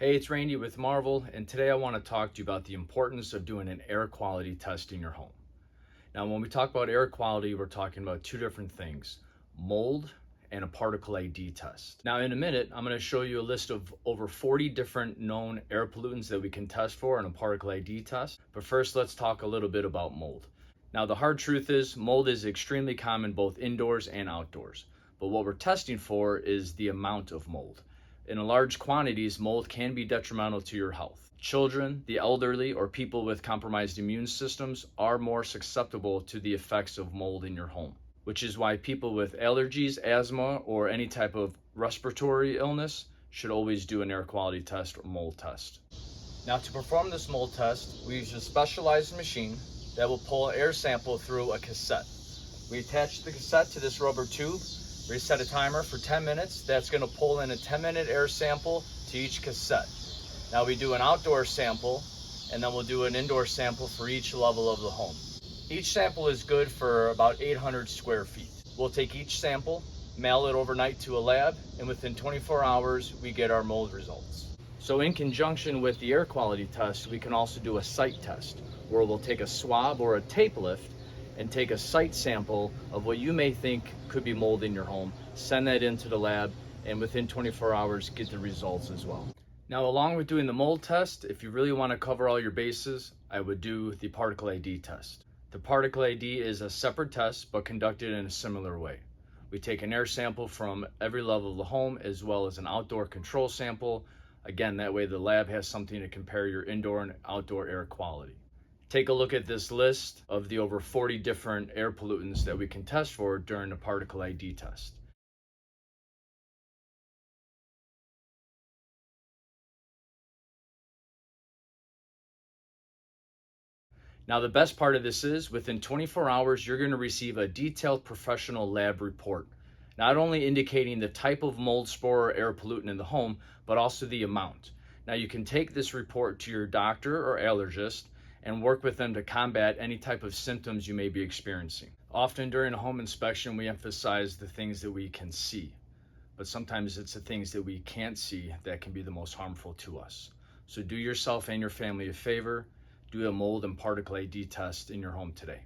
Hey, it's Randy with Marvel, and today I want to talk to you about the importance of doing an air quality test in your home. Now, when we talk about air quality, we're talking about two different things: mold and a particle ID test. Now, in a minute, I'm going to show you a list of over 40 different known air pollutants that we can test for in a particle ID test. But first, let's talk a little bit about mold. Now, the hard truth is mold is extremely common both indoors and outdoors. But what we're testing for is the amount of mold. In large quantities, mold can be detrimental to your health. Children, the elderly, or people with compromised immune systems are more susceptible to the effects of mold in your home, which is why people with allergies, asthma, or any type of respiratory illness should always do an air quality test or mold test. Now, to perform this mold test, we use a specialized machine that will pull an air sample through a cassette. We attach the cassette to this rubber tube. We set a timer for 10 minutes. That's going to pull in a 10-minute air sample to each cassette. Now we do an outdoor sample, and then we'll do an indoor sample for each level of the home. Each sample is good for about 800 square feet. We'll take each sample, mail it overnight to a lab, and within 24 hours, we get our mold results. So in conjunction with the air quality test, we can also do a site test, where we'll take a swab or a tape lift and take a site sample of what you may think could be mold in your home, send that into the lab, and within 24 hours get the results as well. Now, along with doing the mold test, if you really want to cover all your bases, I would do the particle ID test. The particle ID is a separate test, but conducted in a similar way. We take an air sample from every level of the home, as well as an outdoor control sample. Again, that way the lab has something to compare your indoor and outdoor air quality. Take a look at this list of the over 40 different air pollutants that we can test for during the particle ID test. Now, the best part of this is within 24 hours, you're going to receive a detailed professional lab report, not only indicating the type of mold spore or air pollutant in the home, but also the amount. Now, you can take this report to your doctor or allergist and work with them to combat any type of symptoms you may be experiencing. Often during a home inspection, we emphasize the things that we can see, but sometimes it's the things that we can't see that can be the most harmful to us. So do yourself and your family a favor, do a mold and particle ID test in your home today.